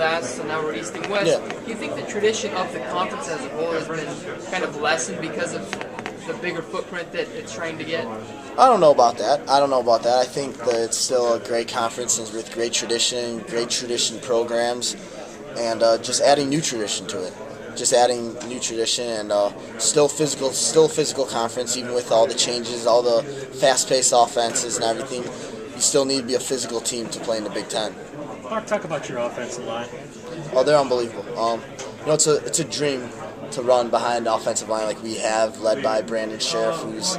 West, and now we're East and West. Yeah. Do you think the tradition of the conference as a whole has been kind of lessened because of the bigger footprint that it's trying to get? I don't know about that. I think that it's still a great conference and with great tradition programs, and just adding new tradition to it. Just adding new tradition and still physical conference, even with all the changes, all the fast-paced offenses and everything. You still need to be a physical team to play in the Big Ten. Mark, talk about your offensive line. Oh, they're unbelievable. It's a dream to run behind the offensive line like we have, led by Brandon Sheriff, who's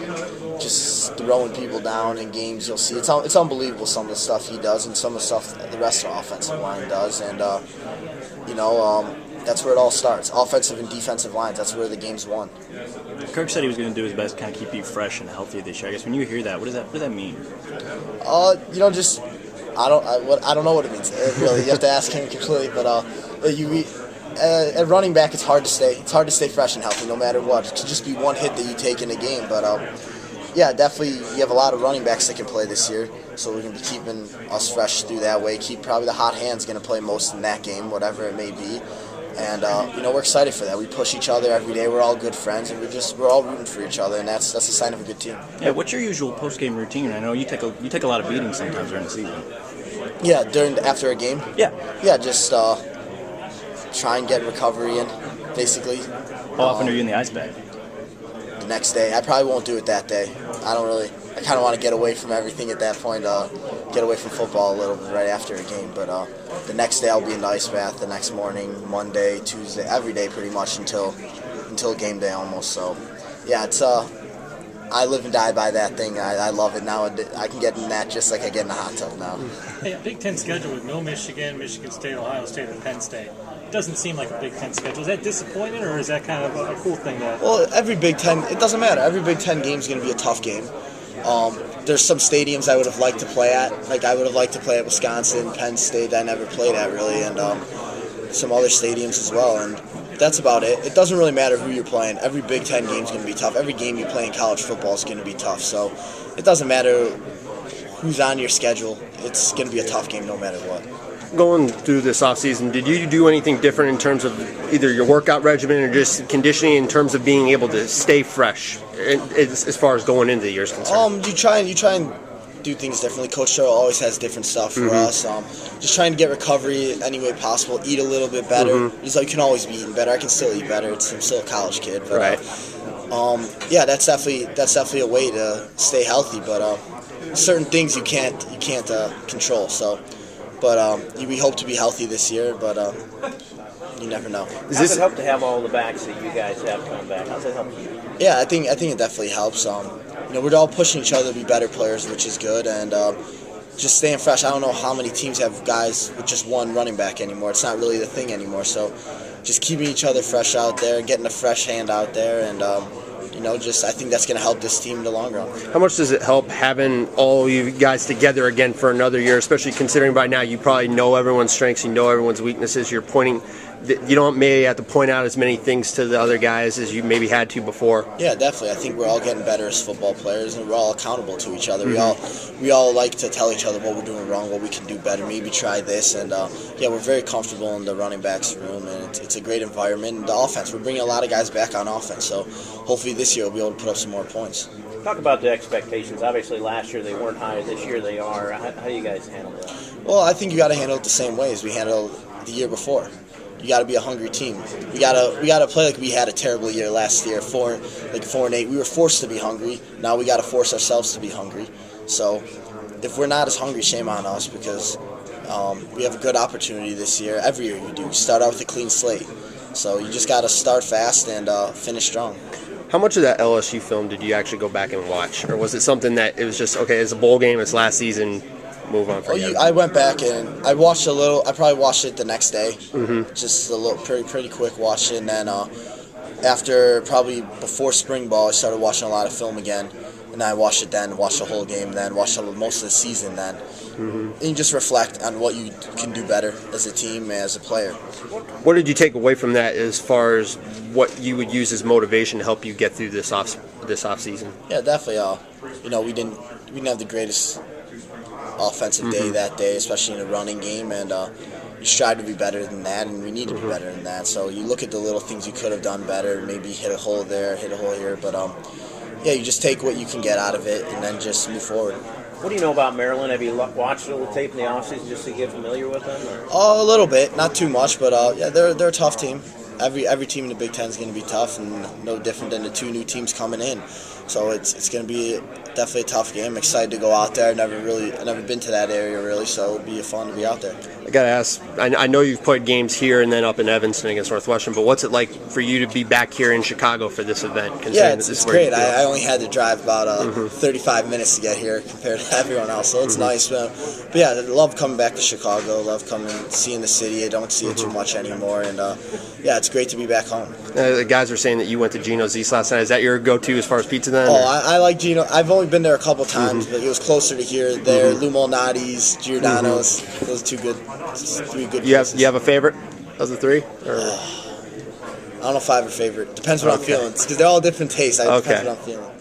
just throwing people down in games. You'll see it's unbelievable some of the stuff he does and some of the stuff the rest of the offensive line does, and that's where it all starts. Offensive and defensive lines. That's where the game's won. Kirk said he was going to do his best to kind of keep you fresh and healthy this year. I guess when you hear that, what does that mean? I don't know what it means. Really, you have to ask him completely. But at running back, it's hard to stay fresh and healthy no matter what. It could just be one hit that you take in a game. But yeah, definitely, you have a lot of running backs that can play this year, so we're going to be keeping us fresh through that way. Probably the hot hand's going to play most in that game, whatever it may be. And we're excited for that. We push each other every day. We're all good friends, and we're all rooting for each other, and that's a sign of a good team. Yeah, what's your usual post-game routine? I know you take a lot of beatings sometimes during the season. Yeah, after a game. Yeah, just try and get recovery in, basically. How often are you in the ice bag? The next day. I probably won't do it that day. I kind of want to get away from everything at that point, get away from football a little bit right after a game. But the next day I'll be in the ice bath, the next morning, Monday, Tuesday, every day pretty much until game day almost. So, yeah, it's I live and die by that thing. I love it now. I can get in that just like I get in the hot tub now. Hey, a Big Ten schedule with no Michigan, Michigan State, Ohio State, or Penn State. Doesn't seem like a Big Ten schedule. Is that disappointing, or is that kind of a cool thing? Well, every Big Ten, it doesn't matter. Every Big Ten game is going to be a tough game. There's some stadiums I would have liked to play at. Like I would have liked to play at Wisconsin, Penn State, that I never played at really, and some other stadiums as well. And that's about it. It doesn't really matter who you're playing. Every Big Ten game is going to be tough. Every game you play in college football is going to be tough. So it doesn't matter who's on your schedule. It's going to be a tough game no matter what. Going through this offseason, did you do anything different in terms of either your workout regimen or just conditioning in terms of being able to stay fresh as far as going into the year is concerned? You try and do things differently. Coach Joe always has different stuff for us. Just trying to get recovery any way possible, eat a little bit better. He's like, you can always be eating better. I can still eat better. I'm still a college kid. But, right. Yeah, that's definitely a way to stay healthy. But certain things you can't control. So. But we hope to be healthy this year, but you never know. Does it help to have all the backs that you guys have coming back? How does it help you? Yeah, I think it definitely helps. We're all pushing each other to be better players, which is good, and just staying fresh. I don't know how many teams have guys with just one running back anymore. It's not really the thing anymore. So just keeping each other fresh out there, getting a fresh hand out there, and I think that's going to help this team in the long run. How much does it help having all you guys together again for another year, especially considering by now you probably know everyone's strengths, you know everyone's weaknesses, you don't maybe have to point out as many things to the other guys as you maybe had to before? Yeah, definitely. I think we're all getting better as football players, and we're all accountable to each other. We all like to tell each other what we're doing wrong, what we can do better, maybe try this, and we're very comfortable in the running backs room, and it's a great environment. And the offense, we're bringing a lot of guys back on offense, so hopefully this year we'll be able to put up some more points. Talk about the expectations. Obviously last year they weren't high, this year they are. How do you guys handle that? Well, I think you got to handle it the same way as we handled the year before. You got to be a hungry team. We gotta play like we had a terrible year last year, 4-8. We were forced to be hungry. Now we got to force ourselves to be hungry. So if we're not as hungry, shame on us, because we have a good opportunity this year. Every year you do. Start out with a clean slate. So you just got to start fast and finish strong. How much of that LSU film did you actually go back and watch? Or was it something that it was just, okay, it's a bowl game, it's last season, move on from it? I went back and I watched a little. I probably watched it the next day. Just a little, pretty quick watch it. And then after, probably before spring ball, I started watching a lot of film again. And I watched it then, watched the whole game then, watched most of the season then. And you just reflect on what you can do better as a team, as a player. What did you take away from that as far as what you would use as motivation to help you get through this off season? Yeah, definitely. We didn't have the greatest offensive day that day, especially in a running game, and you strive to be better than that, and we need to be better than that. So you look at the little things you could have done better, maybe hit a hole there, hit a hole here, but yeah, you just take what you can get out of it and then just move forward. What do you know about Maryland? Have you watched a little tape in the offseason just to get familiar with them? Or? Oh, a little bit, not too much, but yeah, they're a tough team. Every team in the Big Ten is going to be tough, and no different than the two new teams coming in. So it's going to be definitely a tough game. I'm excited to go out there. I've never been to that area really, so it'll be fun to be out there. I got to ask, I know you've played games here and then up in Evanston against Northwestern, but what's it like for you to be back here in Chicago for this event? Yeah, it's great. I only had to drive about 35 minutes to get here compared to everyone else, so it's nice. But yeah, I love coming back to Chicago. Love seeing the city. I don't see it too much anymore, and yeah, it's great to be back home. The guys were saying that you went to Gino's East last night. Is that your go-to as far as pizza then? Oh, I like Gino. I've only been there a couple times, but it was closer to here. There, Lou Malnati's, Giordano's. Those three good places. You have a favorite of the three? Or? I don't know if I have a favorite. Depends what I'm feeling. Because they're all different tastes. Depends what I'm feeling.